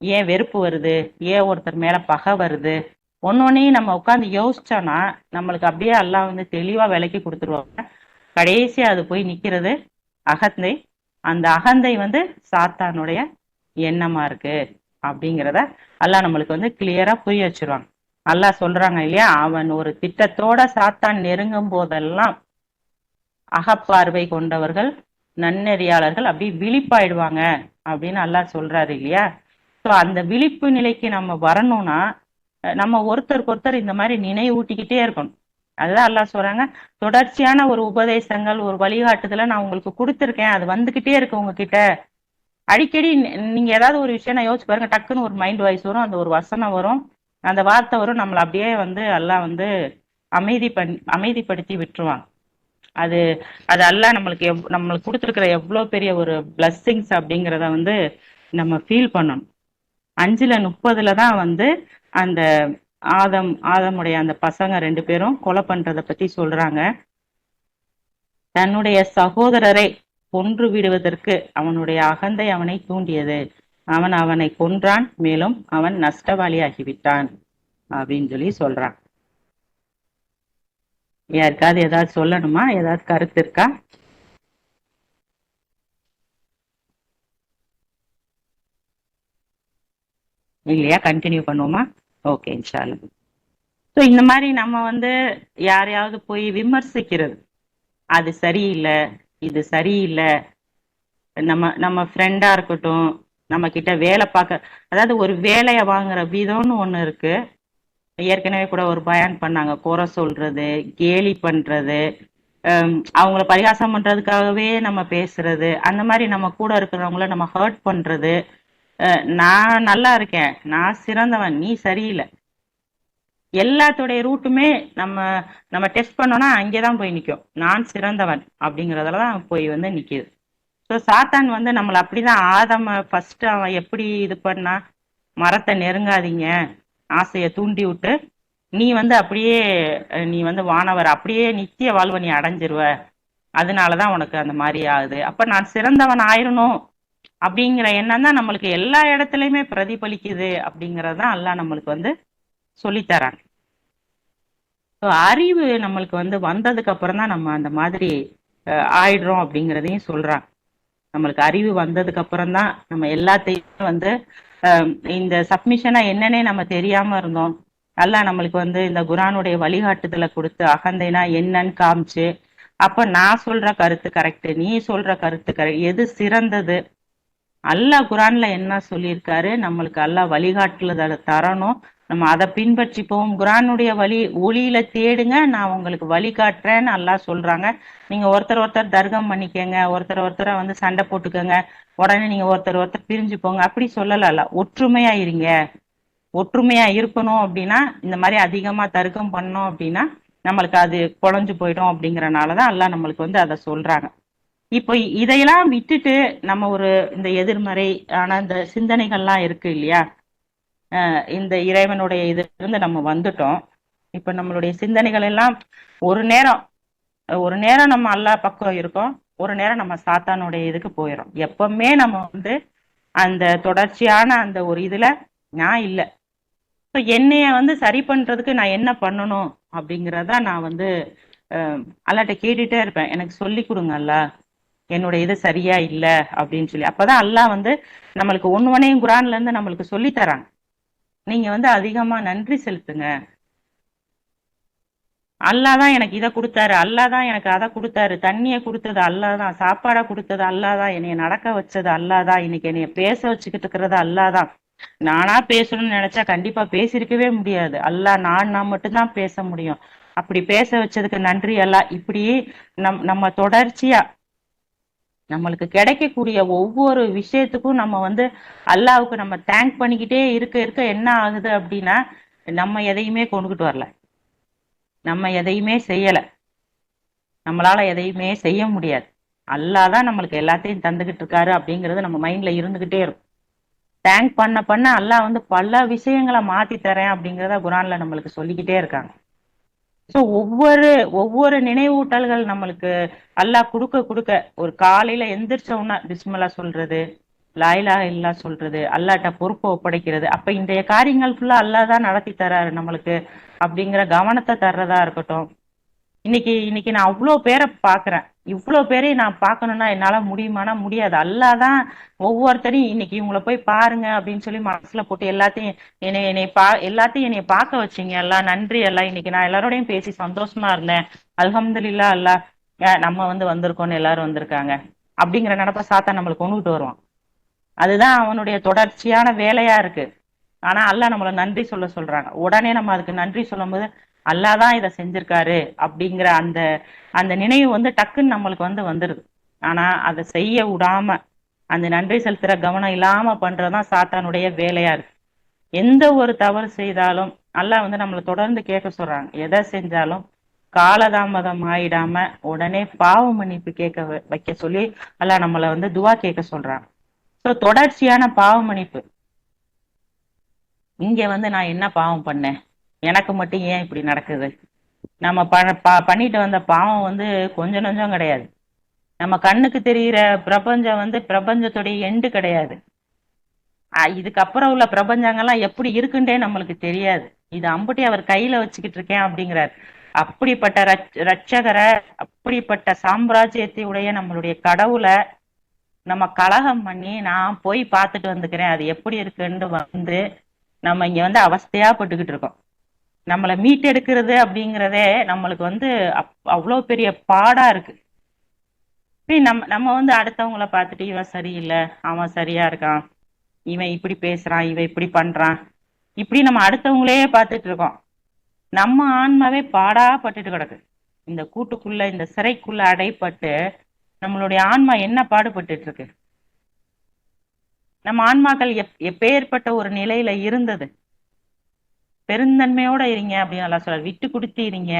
ஏன் வெறுப்பு வருது, ஏன் ஒருத்தர் மேல பகை வருது, ஒன்னொன்னையும் நம்ம உட்காந்து யோசிச்சோன்னா நம்மளுக்கு அப்படியே அல்லாஹ் வந்து தெளிவா விளக்கி கொடுத்துருவாங்க. கடைசியா அது போய் நிக்கிறது அகந்தை. அந்த அகந்தை வந்து சாத்தானுடைய எண்ணமா இருக்கு அப்படிங்கிறத அல்லாஹ் நம்மளுக்கு வந்து கிளியரா புரிய வச்சிருவாங்க. அல்லாஹ் சொல்றாங்க இல்லையா, அவன் ஒரு திட்டத்தோட சாத்தான் நெருங்கும் போதெல்லாம் அகப்பார்வை கொண்டவர்கள் நன்னெறியாளர்கள் அப்படி விழிப்பாயிடுவாங்க அப்படின்னு அல்லாஹ் சொல்றாரு இல்லையா. ஸோ அந்த விழிப்பு நிலைக்கு நம்ம வரணும்னா நம்ம ஒருத்தருக்கு ஒருத்தர் இந்த மாதிரி நினைவூட்டிக்கிட்டே இருக்கணும். அதுதான் அல்லாஹ் சொல்றாங்க, தொடர்ச்சியான ஒரு உபதேசங்கள் ஒரு வழிகாட்டுதலை நான் உங்களுக்கு கொடுத்துருக்கேன், அது வந்துகிட்டே இருக்கு உங்ககிட்ட. அடிக்கடி நீங்க ஏதாவது ஒரு விஷயம் நான் யோசிச்சு பாருங்க, டக்குன்னு ஒரு மைண்ட் வாய்ஸ் வரும், அந்த ஒரு வசனம் வரும், அந்த வார்த்தை வரும், நம்மளை அப்படியே வந்து அல்லாஹ் வந்து அமைதிப்படுத்தி விட்டுருவாங்க. அது அது அல்லாஹ் நம்மளுக்கு கொடுத்துருக்கிற எவ்வளவு பெரிய ஒரு பிளஸ்ஸிங்ஸ் அப்படிங்கிறத வந்து நம்ம ஃபீல் பண்ணணும். 5:30 தான் வந்து அந்த ஆதமுடைய அந்த பசங்க 2 பேரும் கொலை பண்றத பத்தி சொல்றாங்க. தன்னுடைய சகோதரரை கொன்று விடுவதற்கு அவனுடைய அகந்தை அவனை தூண்டியது, அவன் அவனை கொன்றான், மேலும் அவன் நஷ்டவாளியாகிவிட்டான் அப்படின்னு சொல்லி சொல்றான். யாருக்காவது ஏதாவது சொல்லணுமா? ஏதாவது கருத்து இருக்கா? இல்லையா? கண்டினியூ பண்ணுவோமா? ஓகே, இன்ஷா அல்லாஹ். ஸோ இந்த மாதிரி நம்ம வந்து யாரையாவது போய் விமர்சிக்கிறது, அது சரியில்லை, இது சரியில்லை, நம்ம நம்ம ஃப்ரெண்டா இருக்கட்டும், நம்ம கிட்ட வேலை பார்க்க, அதாவது ஒரு வேலையை வாங்குற விதம்னு ஒண்ணு இருக்கு. ஏற்கனவே கூட ஒரு பயான் பண்ணாங்க, குறை சொல்றது, கேலி பண்றது, அவங்கள பரிகாசம் பண்றதுக்காகவே நம்ம பேசுறது, அந்த மாதிரி நம்ம கூட இருக்கிறவங்கள நம்ம ஹர்ட் பண்றது. நான் நல்லா இருக்கேன், நான் சிறந்தவன், நீ சரியில்லை, எல்லாத்துடைய ரூட்டுமே நம்ம நம்ம டெஸ்ட் பண்ணோம்னா அங்கேதான் போய் நிற்கும். நான் சிறந்தவன் அப்படிங்கிறதுலதான் போய் வந்து நிக்குது. ஸோ சாத்தான் வந்து நம்மளை அப்படிதான் ஆதம ஃபர்ஸ்ட் அவன் எப்படி இது பண்ணா, மரத்தை நெருங்காதீங்க ஆசையை தூண்டி விட்டு, நீ வந்து அப்படியே நீ வந்து வானவர், அப்படியே நித்திய வாழ்வை நீ அடைஞ்சிருவ, அதனாலதான் உனக்கு அந்த மாதிரி ஆகுது, அப்ப நான் சிறந்தவன் ஆயிரணும் அப்படிங்கிற எண்ணம் தான் நம்மளுக்கு எல்லா இடத்துலயுமே பிரதிபலிக்குது அப்படிங்கறதுதான் எல்லாம் நம்மளுக்கு வந்து சொல்லித்தராங்க. ஸோ அறிவு நம்மளுக்கு வந்து வந்ததுக்கு அப்புறம் தான் நம்ம அந்த மாதிரி ஆயிடுறோம் அப்படிங்கிறதையும் சொல்றாங்க. நம்மளுக்கு அறிவு வந்ததுக்கு அப்புறம் தான் நம்ம எல்லாத்தையும் வந்து இந்த சப்மிஷனா என்னன்னே நம்ம தெரியாம இருந்தோம். நல்லா நம்மளுக்கு வந்து இந்த குரானுடைய வழிகாட்டுதலை கொடுத்து அகந்தைனா என்னன்னு காமிச்சு அப்ப நான் சொல்ற கருத்து கரெக்ட், நீ சொல்ற கருத்து கரெக்ட், எது சிறந்தது? அல்லாஹ் குரான்ல என்ன சொல்லியிருக்காரு, நம்மளுக்கு அல்லாஹ் வழிகாட்டுதல தரணும், நம்ம அதை பின்பற்றி போவோம். குரானுடைய வழி ஒளியில தேடுங்க, நான் உங்களுக்கு வழிகாட்டுறேன்னு அல்லாஹ் சொல்றாங்க. நீங்க ஒருத்தர் ஒருத்தர் தர்க்கம் பண்ணிக்கங்க, ஒருத்தர் ஒருத்தரை வந்து சண்டை போட்டுக்கங்க, உடனே நீங்க ஒருத்தர் ஒருத்தர் பிரிஞ்சு போங்க, அப்படி சொல்லல. அல்லாஹ் ஒற்றுமையா இருங்க, ஒற்றுமையா இருக்கணும். அப்படின்னா இந்த மாதிரி அதிகமா தர்க்கம் பண்ணோம் அப்படின்னா நம்மளுக்கு அது குழஞ்சு போயிடும். அப்படிங்கறனாலதான் அல்லாஹ் நம்மளுக்கு வந்து அதை சொல்றாங்க. இப்போ இதையெல்லாம் விட்டுட்டு நம்ம ஒரு இந்த எதிர்மறை ஆன இந்த சிந்தனைகள்லாம் இருக்கு இல்லையா, இந்த இறைவனுடைய இதுல இருந்து நம்ம வந்துட்டோம். இப்ப நம்மளுடைய சிந்தனைகள் எல்லாம் ஒரு நேரம் ஒரு நேரம் நம்ம அல்லாஹ் பக்கம் இருக்கோம், ஒரு நேரம் நம்ம சாத்தானுடைய இதுக்கு போயிடும். எப்பவுமே நம்ம வந்து அந்த தொடர்ச்சியான அந்த ஒரு இதுல நான் இல்லை. இப்போ என்னைய வந்து சரி பண்றதுக்கு நான் என்ன பண்ணணும் அப்படிங்கிறத நான் வந்து அல்லாட்ட கேட்டுட்டே இருப்பேன், எனக்கு சொல்லி கொடுங்க அல்லாஹ், என்னுடைய இது சரியா இல்ல அப்படின்னு சொல்லி. அப்பதான் அல்லாஹ் வந்து நம்மளுக்கு ஒன்னையும் குரான்ல இருந்து நம்மளுக்கு சொல்லி தராங்க. நீங்க வந்து அதிகமா நன்றி செலுத்துங்க, அல்லாஹ் தான் எனக்கு இதை கொடுத்தாரு, அல்லாஹ் தான் எனக்கு அதை கொடுத்தாரு, தண்ணியை கொடுத்தது அல்லாஹ் தான், சாப்பாடை கொடுத்தது அல்லாஹ் தான், என்னைய நடக்க வச்சது அல்லாஹ் தான், இன்னைக்கு என்னைய பேச வச்சுக்கிட்டு இருக்கிறது அல்லாஹ் தான். நானா பேசணும்னு நினைச்சா கண்டிப்பா பேசியிருக்கவே முடியாது, அல்லாஹ் நான் மட்டும்தான் பேச முடியும். அப்படி பேச வச்சதுக்கு நன்றி அல்லாஹ். இப்படி நம்ம தொடர்ச்சியா நம்மளுக்கு கிடைக்கக்கூடிய ஒவ்வொரு விஷயத்துக்கும் நம்ம வந்து அல்லாவுக்கு நம்ம தேங்க் பண்ணிக்கிட்டே இருக்க இருக்க என்ன ஆகுது அப்படின்னா, நம்ம எதையுமே கொண்டுகிட்டு வரல, நம்ம எதையுமே செய்யல, நம்மளால எதையுமே செய்ய முடியாது. அல்லாஹ் தான் நம்மளுக்கு எல்லாத்தையும் தந்துகிட்டு இருக்காரு அப்படிங்கிறது நம்ம மைண்ட்ல இருந்துகிட்டே இருக்கும். தேங்க் பண்ண பண்ண அல்லாஹ் வந்து பல விஷயங்களை மாத்தி தரேன் அப்படிங்கிறத குரான்ல நம்மளுக்கு சொல்லிக்கிட்டே இருக்காங்க. ஸோ ஒவ்வொரு ஒவ்வொரு நினைவூட்டல்கள் நம்மளுக்கு அல்லாஹ் கொடுக்க கொடுக்க, ஒரு காலையில எந்திரிச்ச உடனே பிஸ்மில்லா சொல்றது, லாயிலா இல்லா சொல்றது, அல்லாட்ட பொறுப்பை ஒப்படைக்கிறது, அப்ப இன்றைய காரியங்கள் ஃபுல்லா அல்லாஹ் தான் நடத்தி தராரு நம்மளுக்கு அப்படிங்கிற கவனத்தை தர்றதா இருக்கட்டும். இன்னைக்கு இன்னைக்கு நான் அவ்வளோ பேரை பாக்குறேன், இவ்வளோ பேரையும் நான் பார்க்கணும்னா என்னால முடியுமானா முடியாது. அல்லாஹ் தான் ஒவ்வொருத்தரையும் இன்னைக்கு இவங்கள போய் பாருங்க அப்படின்னு சொல்லி மனசுல போட்டு எல்லாத்தையும் எல்லாத்தையும் என்னைய பார்க்க வச்சீங்க எல்லாம், நன்றி எல்லாம். இன்னைக்கு நான் எல்லாரோடையும் பேசி சந்தோஷமா இருந்தேன், அல்ஹம்துலில்லாஹ். அல்லாஹ் நம்ம வந்து வந்திருக்கோம்னு எல்லாரும் வந்திருக்காங்க அப்படிங்கிற நினப்ப சாத்தா நம்மளுக்கு கொண்டுகிட்டு வருவான். அதுதான் அவனுடைய தொடர்ச்சியான வேலையா இருக்கு. ஆனா அல்லாஹ் நம்மள நன்றி சொல்ல சொல்றாங்க. உடனே நம்ம அதுக்கு நன்றி சொல்லும் போது அல்லாஹ் தான் இதை செஞ்சிருக்காரு அப்படிங்கிற அந்த அந்த நினைவு வந்து டக்குன்னு நம்மளுக்கு வந்து வந்துருது. ஆனா அதை செய்ய விடாம அந்த நன்றி செலுத்துற கவனம் இல்லாம பண்றதுதான் சாத்தானுடைய வேலையா இருக்கு. எந்த ஒரு தவறு செய்தாலும் அல்லாஹ் வந்து நம்மளை தொடர்ந்து கேட்க சொல்றாங்க. எதை செஞ்சாலும் காலதாமதம் ஆயிடாம உடனே பாவ மன்னிப்பு கேட்க வைக்க சொல்லி அல்லாஹ் நம்மளை வந்து துவா கேட்க சொல்றாங்க. ஸோ தொடர்ச்சியான பாவ மன்னிப்பு. இங்க வந்து நான் என்ன பாவம் பண்ணேன், எனக்கு மட்டும் ஏன் இப்படி நடக்குது? நம்ம பண்ணிட்டு வந்த பாவம் வந்து கொஞ்சம் நஞ்சம் கிடையாது. நம்ம கண்ணுக்கு தெரிகிற பிரபஞ்சம் வந்து பிரபஞ்சத்துடைய எண்டு கிடையாது. இதுக்கப்புறம் உள்ள பிரபஞ்சங்கள்லாம் எப்படி இருக்குன்றே நம்மளுக்கு தெரியாது. இது அம்புட்டி அவர் கையில வச்சுக்கிட்டு இருக்கேன் அப்படிங்கிறார். அப்படிப்பட்ட ரட்சகரை, அப்படிப்பட்ட சாம்ராஜ்யத்தை உடைய நம்மளுடைய கடவுளை நம்ம கலகம் பண்ணி நான் போய் பார்த்துட்டு வந்துக்கிறேன் அது எப்படி இருக்குன்னு வந்து நம்ம இங்க வந்து அவஸ்தையா பட்டுக்கிட்டு இருக்கோம். நம்மளை மீட்டெடுக்கிறது அப்படிங்கிறதே நம்மளுக்கு வந்து அவ்வளோ பெரிய பாடா இருக்கு. நம்ம நம்ம வந்து அடுத்தவங்கள பார்த்துட்டு இவன் சரியில்லை, அவன் சரியா இருக்கான், இவன் இப்படி பேசுறான், இவன் இப்படி பண்றான், இப்படி நம்ம அடுத்தவங்களே பார்த்துட்டு இருக்கோம். நம்ம ஆன்மாவே பாடா பட்டுட்டு கிடக்கு. இந்த கூட்டுக்குள்ள, இந்த சிறைக்குள்ள அடைப்பட்டு நம்மளுடைய ஆன்மா என்ன பாடுபட்டுட்டு இருக்கு. நம்ம ஆன்மாக்கள் எப்பேற்பட்ட ஒரு நிலையில இருந்தது. பெருந்தன்மையோட இருங்க அப்படின்னு நல்லா சொல்ற, விட்டு கொடுத்து இருங்க,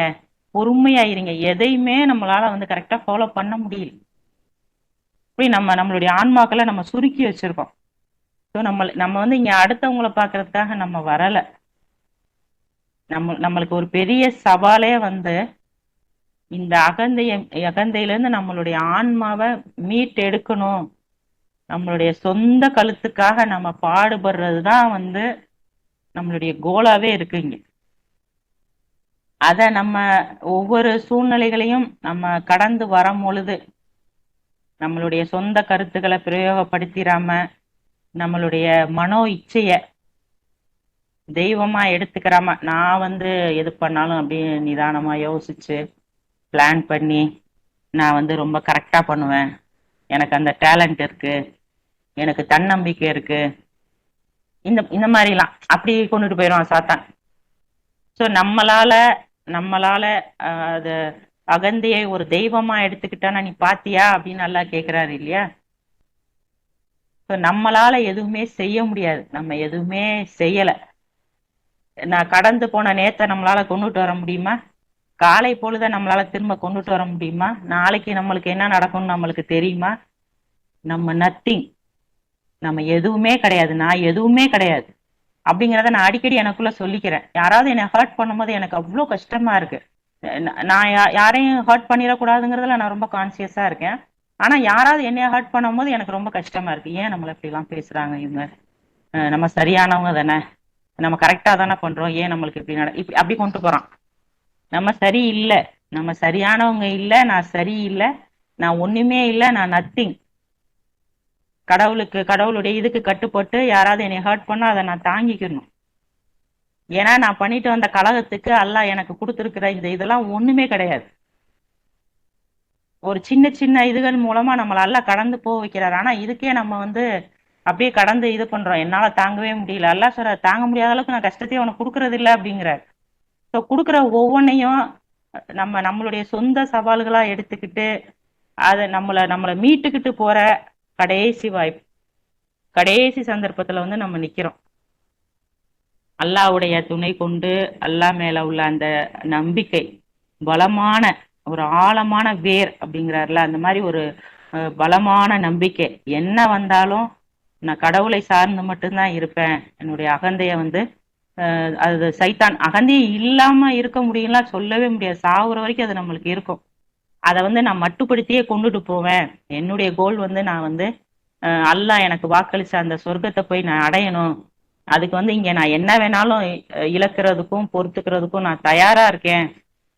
பொறுமையா இருங்க. எதையுமே நம்மளால வந்து கரெக்டா ஃபாலோ பண்ண முடியல. இப்படி நம்மளுடைய ஆன்மாக்களை நம்ம சுருக்கி வச்சிருக்கோம். ஸோ நம்ம வந்து இங்க அடுத்தவங்களை பார்க்கறதுக்காக நம்ம வரல. நம்மளுக்கு ஒரு பெரிய சவாலே வந்து இந்த அகந்தையிலிருந்து நம்மளுடைய ஆன்மாவை மீட்டு எடுக்கணும். நம்மளுடைய சொந்த கழுத்துக்காக நம்ம பாடுபடுறதுதான் வந்து நம்மளுடைய கோலாவே இருக்குங்க. அத நம்ம ஒவ்வொரு சூழ்நிலைகளையும் நம்ம கடந்து வரும் பொழுது நம்மளுடைய சொந்த கருத்துக்களை பிரயோகப்படுத்திடாம நம்மளுடைய மனோ இச்சைய தெய்வமா எடுத்துக்கிறாம, நான் வந்து எது பண்ணாலும் அப்படியே நிதானமா யோசிச்சு பிளான் பண்ணி நான் வந்து ரொம்ப கரெக்டா பண்ணுவேன், எனக்கு அந்த டேலண்ட் இருக்கு, எனக்கு தன்னம்பிக்கை இருக்கு, இந்த இந்த மாதிரிலாம் அப்படி கொண்டுட்டு போயிடுவான் சாத்தான். ஸோ நம்மளால அது அகந்தையை ஒரு தெய்வமா எடுத்துக்கிட்டானா நீ பாத்தியா அப்படின்னு நல்லா கேக்குறாரு இல்லையா. ஸோ நம்மளால எதுவுமே செய்ய முடியாது, நம்ம எதுவுமே செய்யல. நான் கடந்து போன நேத்தை நம்மளால கொண்டுட்டு வர முடியுமா? காலை பொழுத நம்மளால திரும்ப கொண்டுட்டு வர முடியுமா? நாளைக்கு நம்மளுக்கு என்ன நடக்கும்னு நம்மளுக்கு தெரியுமா? நம்ம நத்திங், நம்ம எதுவுமே கிடையாது, நான் எதுவுமே கிடையாது அப்படிங்கிறத நான் அடிக்கடி எனக்குள்ள சொல்லிக்கிறேன். யாராவது என்னை ஹர்ட் பண்ணும்போது எனக்கு அவ்வளோ கஷ்டமா இருக்கு. நான் யாரையும் ஹர்ட் பண்ணிடக்கூடாதுங்கிறதுல நான் ரொம்ப கான்சியஸா இருக்கேன். ஆனா யாராவது என்னைய ஹர்ட் பண்ணும்போது எனக்கு ரொம்ப கஷ்டமா இருக்கு. ஏன் நம்மள இப்படி எல்லாம் பேசுறாங்க இவங்க? நம்ம சரியானவங்க தானே, நம்ம கரெக்டா தானே பண்றோம், ஏன் நம்மளுக்கு இப்படி இப்படி அப்படி கொண்டு போறான். நம்ம சரி இல்லை, நம்ம சரியானவங்க இல்லை, நான் சரி இல்லை, நான் ஒண்ணுமே இல்லை, நான் நத்திங். கடவுளுடைய இதுக்கு கட்டுப்பட்டு யாராவது என்னை ஹர்ட் பண்ணா அதை நான் தாங்கிக்கணும். ஏன்னா நான் பண்ணிட்டு வந்த கலகத்துக்கு அல்லாஹ் எனக்கு கொடுத்துருக்கிற இந்த இதெல்லாம் ஒண்ணுமே கிடையாது. ஒரு சின்ன சின்ன இதுகள் மூலமா நம்மள எல்லாம் கடந்து போக வைக்கிறாரு. ஆனா இதுக்கே நம்ம வந்து அப்படியே கடந்து இது பண்றோம், என்னால தாங்கவே முடியல. அல்லாஹ் சொல்ற, தாங்க முடியாத அளவுக்கு நான் கஷ்டத்தையும் உனக்கு கொடுக்கறது இல்லை அப்படிங்கிறார். ஸோ கொடுக்குற ஒவ்வொன்னையும் நம்மளுடைய சொந்த சவால்களா எடுத்துக்கிட்டு அதை நம்மளை மீட்டுக்கிட்டு போற கடைசி வாய்ப்பு, கடைசி சந்தர்ப்பத்துல வந்து நம்ம நிக்கிறோம். அல்லாஹ்வுடைய துணை கொண்டு அல்லாஹ் மேல உள்ள அந்த நம்பிக்கை பலமான ஒரு ஆழமான வேர் அப்படிங்கிறாருல, அந்த மாதிரி ஒரு பலமான நம்பிக்கை. என்ன வந்தாலும் நான் கடவுளை சார்ந்து மட்டும்தான் இருப்பேன். என்னுடைய அகந்தைய வந்து அது சைத்தான் அகந்தையை இல்லாம இருக்க முடியும்லாம் சொல்லவே முடியாது. சாகுற வரைக்கும் அது நம்மளுக்கு இருக்கும். அதை வந்து நான் மட்டுப்படுத்தியே கொண்டுட்டு போவேன். என்னுடைய கோல் வந்து நான் வந்து அல்லாஹ் எனக்கு வாக்களிச்ச அந்த சொர்க்கத்தை போய் நான் அடையணும். அதுக்கு வந்து இங்க நான் என்ன வேணாலும் இழக்கிறதுக்கும் பொறுத்துக்கிறதுக்கும் நான் தயாரா இருக்கேன்.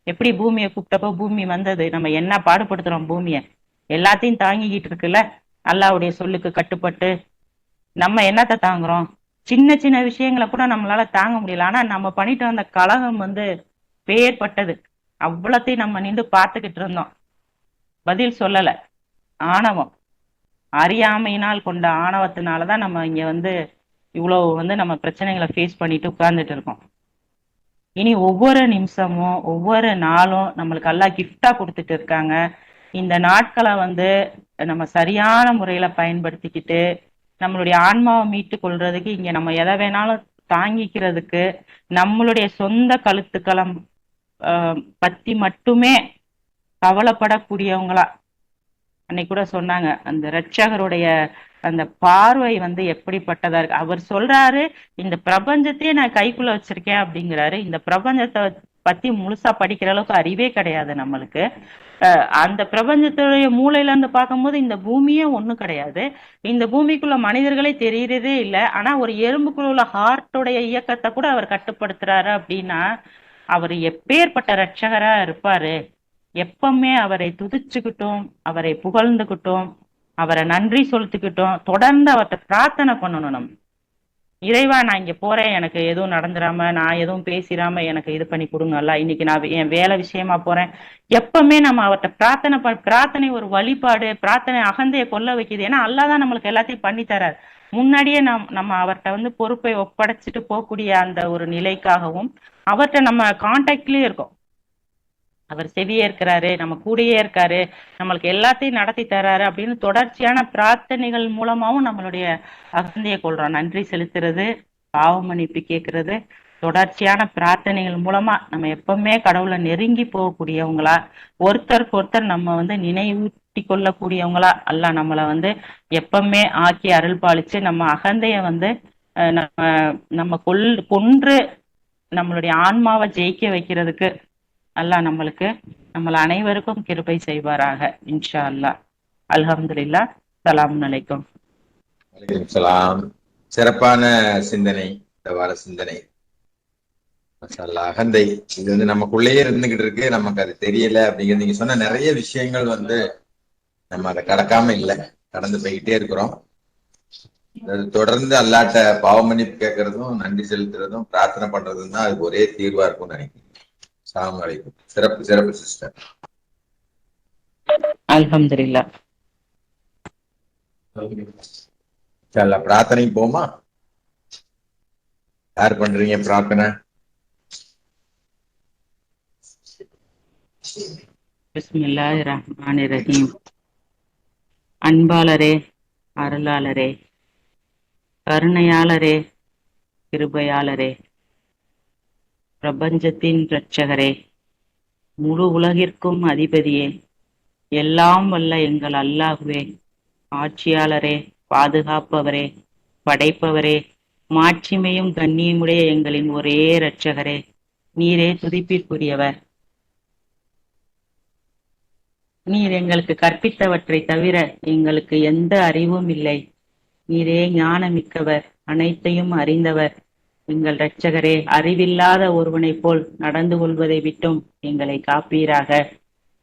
எப்படி பூமியை கூப்பிட்டப்போ பூமி வந்தது, நம்ம என்ன பாடுபடுத்துறோம் பூமியை, எல்லாத்தையும் தாங்கிக்கிட்டு இருக்குல்ல. அல்லாஹ்வுடைய சொல்லுக்கு கட்டுப்பட்டு நம்ம என்னத்தை தாங்குறோம்? சின்ன சின்ன விஷயங்களை கூட நம்மளால தாங்க முடியல. ஆனா நம்ம பண்ணிட்டு வந்த கலகம் வந்து பேர்பட்டது. அவ்வளத்தையும் நம்ம நின்று பார்த்துக்கிட்டு இருந்தோம், பதில் சொல்லல. ஆணவம், அறியாமையினால் கொண்ட ஆணவத்தினாலதான் நம்ம இங்க வந்து இவ்வளவு வந்து நம்ம பிரச்சனைகளை ஃபேஸ் பண்ணிட்டு உட்கார்ந்துட்டு இருக்கோம். இனி ஒவ்வொரு நிமிஷமும் ஒவ்வொரு நாளும் நம்மளுக்கு எல்லாம் கிஃப்டா கொடுத்துட்டு இருக்காங்க. இந்த நாட்களை வந்து நம்ம சரியான முறையில பயன்படுத்திக்கிட்டு நம்மளுடைய ஆன்மாவை மீட்டு கொள்றதுக்கு, இங்க நம்ம எதை வேணாலும் தாங்கிக்கிறதுக்கு, நம்மளுடைய சொந்த கழுத்துக்களம் பத்தி மட்டுமே கவலைப்படக்கூடியவங்களா. அன்னைக்கு கூட சொன்னாங்க, அந்த இரட்சகருடைய அந்த பார்வை வந்து எப்படிப்பட்டதா இருக்கு. அவர் சொல்றாரு, இந்த பிரபஞ்சத்தையே நான் கைக்குள்ள வச்சிருக்கேன் அப்படிங்கிறாரு. இந்த பிரபஞ்சத்தை பத்தி முழுசா படிக்கிற அளவுக்கு அறிவே கிடையாது நம்மளுக்கு. அந்த பிரபஞ்சத்துடைய மூளையில இருந்து பார்க்கும்போது இந்த பூமியே ஒண்ணும் கிடையாது. இந்த பூமிக்குள்ள மனிதர்களே தெரியறதே இல்லை. ஆனா ஒரு எறும்புக்குள்ள உள்ள ஹார்ட்டுடைய இயக்கத்தை கூட அவர் கட்டுப்படுத்துறாரு அப்படின்னா அவர் எப்பேற்பட்ட ரட்சகரா இருப்பாரு. எப்பவுமே அவரை துதிச்சுக்கிட்டோம், அவரை புகழ்ந்துகிட்டோம், அவரை நன்றி செலுத்திக்கிட்டோம், தொடர்ந்து அவர்கிட்ட பிரார்த்தனை பண்ணணும். நம்ம இறைவா, நான் இங்க போறேன், எனக்கு எதுவும் நடந்துடாம, நான் எதுவும் பேசிடாம எனக்கு இது பண்ணி கொடுங்கல்ல. இன்னைக்கு நான் என் வேலை விஷயமா போறேன். எப்பவுமே நம்ம அவர்கிட்ட பிரார்த்தனை ஒரு வழிபாடு. பிரார்த்தனை அகந்தையை கொல்ல வைக்குது. ஏன்னா அல்லாஹ் தான் நம்மளுக்கு எல்லாத்தையும் பண்ணி தரார். முன்னாடியே நம்ம அவர்கிட்ட வந்து பொறுப்பை ஒப்படைச்சிட்டு போகக்கூடிய அந்த ஒரு நிலைக்காகவும் அவர்கிட்ட நம்ம கான்டாக்ட்லயே இருக்கோம். அவர் செவியே இருக்கிறாரு, நம்ம கூடயே இருக்காரு, நம்மளுக்கு எல்லாத்தையும் நடத்தி தர்றாரு அப்படின்னு தொடர்ச்சியான பிரார்த்தனைகள் மூலமாவும் நம்மளுடைய அகந்தையை கொள்றோம். நன்றி செலுத்துறது, பாவ மன்னிப்பு கேட்கறது, தொடர்ச்சியான பிரார்த்தனைகள் மூலமா நம்ம எப்பவுமே கடவுளை நெருங்கி போகக்கூடியவங்களா, ஒருத்தருக்கு ஒருத்தர் நம்ம வந்து நினைவூட்டி கொள்ளக்கூடியவங்களா அல்லாஹ் நம்மளை வந்து எப்பவுமே ஆக்கி அருள் பாலிச்சு நம்ம அகந்தைய வந்து நம்ம கொன்று நம்மளுடைய ஆன்மாவை ஜெயிக்க வைக்கிறதுக்கு அல்லாஹ் நம்மள அனைவருக்கும் கிருபை செய்வாராக. இன்ஷா அல்லாஹ். அல்ஹம்துலில்லாஹ். ஸலாம் அலைக்கும்.
வலைக்கும் ஸலாம். சிறப்பான சிந்தனை, இந்த வார சிந்தனை. அகந்தை இது வந்து நமக்குள்ளேயே இருந்துகிட்டு இருக்கு, நமக்கு அது தெரியல அப்படிங்கிறது. நீங்க சொன்ன நிறைய விஷயங்கள் வந்து நம்ம அதை கடக்காம இல்லை, கடந்து போய்கிட்டே இருக்கிறோம். தொடர்ந்து அல்லாட்ட பாவ மன்னிப்பு கேட்கறதும் நன்றி செலுத்துறதும் பிரார்த்தனை பண்றதும் தான் அதுக்கு ஒரே தீர்வா இருக்கும்னு நினைக்கிறேன். ஸலாம் அலைக்கும். சிறப்பு சிறப்பு சிஸ்டர்.
அல்ஹம்துலில்லாஹ்.
பிரார்த்தனை போமா? யார் பண்றீங்க பிரார்த்தனை?
பிஸ்மில்லாஹிர் ரஹ்மானிர் ரஹீம். அன்பாளரே, அருளாளரே, கருணையாளரே, கிருபையாளரே, பிரபஞ்சத்தின் இரட்சகரே, முழு உலகிற்கும் அதிபதியே, எல்லாம் வல்ல எங்கள் அல்லாஹ்வே, ஆட்சியாளரே, பாதுகாப்பவரே, படைப்பவரே, மாட்சிமையும் கண்ணியமுடைய எங்களின் ஒரே இரட்சகரே, நீரே துதிப்பிற்குரியவர். நீர் எங்களுக்கு கற்பித்தவற்றை தவிர எங்களுக்கு எந்த அறிவும் இல்லை. நீரே ஞானமிக்கவர், அனைத்தையும் அறிந்தவர். எங்கள் இரட்சகரே, அறிவில்லாத ஒருவனைப் போல் நடந்து கொள்வதை விட்டும் எங்களை காப்பீராக.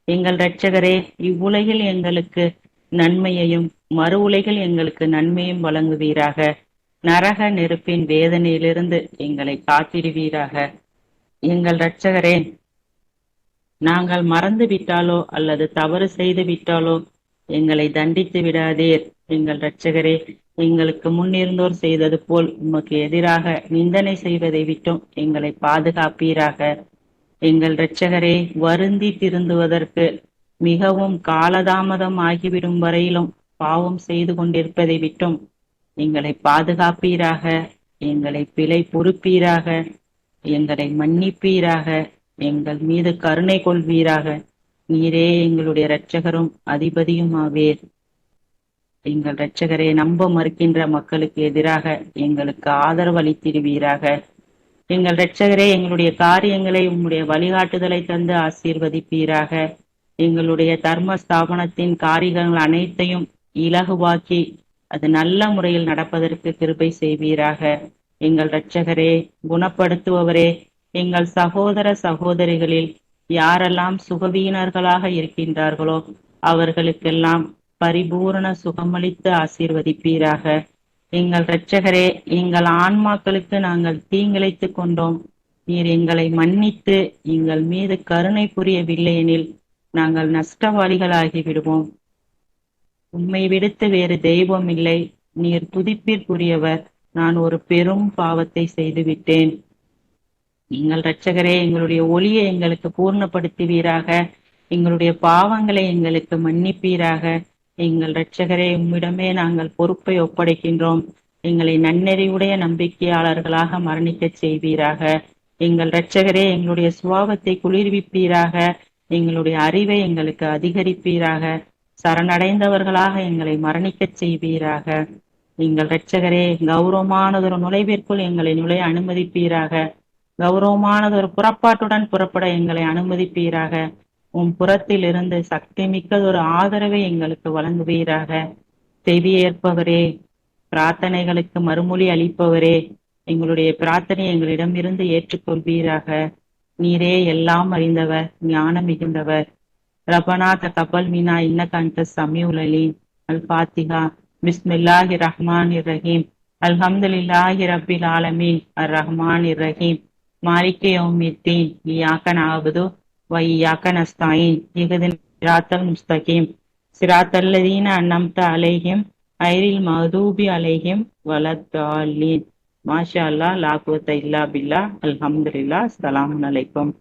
எங்கள் இரட்சகரே, இவ்வுலகில் எங்களுக்கு நன்மையையும் மறு உலகில் எங்களுக்கு நன்மையும் வழங்குவீராக. நரக நெருப்பின் வேதனையிலிருந்து எங்களை காத்திடுவீராக. எங்கள் இரட்சகரே, நாங்கள் மறந்து விட்டாலோ அல்லது தவறு செய்து விட்டாலோ எங்களை தண்டித்து விடாதீர். எங்கள் இரட்சகரே, எங்களுக்கு முன்னிருந்தோர் செய்தது போல் உமக்கு எதிராக நிந்தனை செய்வதை விட்டும் எங்களை பாதுகாப்பீராக. எங்கள் இரட்சகரே, வருந்தி திருந்துவதற்கு மிகவும் காலதாமதம் ஆகிவிடும் வரையிலும் பாவம் செய்து கொண்டிருப்பதை விட்டும் எங்களை பாதுகாப்பீராக. எங்களை பிழை பொறுப்பீராக. எங்களை மன்னிப்பீராக. எங்கள் மீது கருணை கொள்வீராக. நீரே எங்களுடைய இரட்சகரும் அதிபதியும் ஆவீர். எங்கள் இரட்சகரே, நம்ப மறுக்கின்ற மக்களுக்கு எதிராக எங்களுக்கு ஆதரவு அளித்திடுவீராக. எங்கள் இரட்சகரே, எங்களுடைய காரியங்களை உம்முடைய வழிகாட்டுதலை தந்து ஆசீர்வதிப்பீராக. எங்களுடைய தர்ம ஸ்தாபனத்தின் காரியங்கள் அனைத்தையும் இலகுவாக்கி அது நல்ல முறையில் நடப்பதற்கு கிருபை செய்வீராக. எங்கள் இரட்சகரே, குணப்படுத்துபவரே, எங்கள் சகோதர சகோதரிகளில் யாரெல்லாம் சுகவீனர்களாக இருக்கின்றார்களோ அவர்களுக்கெல்லாம் பரிபூரண சுகமளித்து ஆசீர்வதிப்பீராக. எங்கள் இரட்சகரே, எங்கள் ஆன்மாக்களுக்கு நாங்கள் தீங்கிழைத்துக் கொண்டோம். நீர் எங்களை மன்னித்து எங்கள் மீது கருணை புரியவில்லை எனில் நாங்கள் நஷ்டவாளிகளாகி விடுவோம். உம்மை விடுத்து வேறு தெய்வம் இல்லை. நீர் துதிப்பிற்குரியவர். நான் ஒரு பெரும் பாவத்தை செய்துவிட்டேன். எங்கள் இரட்சகரே, எங்களுடைய ஒளியை எங்களுக்கு பூர்ணப்படுத்துவீராக. எங்களுடைய பாவங்களை எங்களுக்கு மன்னிப்பீராக. எங்கள் இரட்சகரே, உம்மிடமே நாங்கள் பொறுப்பை ஒப்படைக்கின்றோம். எங்களை நன்னெறிவுடைய நம்பிக்கையாளர்களாக மரணிக்கச் செய்வீராக. எங்கள் இரட்சகரே, எங்களுடைய சுபாவத்தை குளிர்விப்பீராக. எங்களுடைய அறிவை எங்களுக்கு அதிகரிப்பீராக. சரணடைந்தவர்களாக எங்களை மரணிக்கச் செய்வீராக. எங்கள் இரட்சகரே, கௌரவமானதொரு நுழைவிற்குள் எங்களை நுழைய அனுமதிப்பீராக. கௌரவமானதொரு புறப்பாட்டுடன் புறப்பட எங்களை அனுமதிப்பீராக. உம் புறத்தில் இருந்து சக்தி மிக்கதொரு ஆதரவை எங்களுக்கு வழங்குவீராக. செவியேற்பவரே, பிரார்த்தனைகளுக்கு மறுமொழி அளிப்பவரே, எங்களுடைய பிரார்த்தனை எங்களிடமிருந்து ஏற்றுக்கொள்வீராக. நீரே எல்லாம் அறிந்தவர், ஞானம் மிகுந்தவர். ரபனா தகப்பல் மீனா இன்னக அன்த ஸமீஉல் அலீம். அல் ஃபாத்திஹா. பிஸ்மில்லாஹிர் ரஹ்மானிர் ரஹீம். அல்ஹம்துலில்லாஹி ரப்பில் ஆலமீன். அர் ரஹ்மானிர் ரஹீம். மாலிகி யௌமித்தீன். இய்யாக நஅபுது வ இய்யாக நஸ்தஈன். இஹ்தினஸ் ஸிராத்தல் முஸ்தகீம். ஸிராத்தல்லதீன அன்அம்த அலைஹிம் கைரில் மக்தூபி அலைஹிம் வலத்தாலீன். மாஷா அல்லாஹ், லா குவத்த இல்லா பில்லாஹ். அல்ஹம்துலில்லாஹ். அஸ்ஸலாமு அலைக்கும்.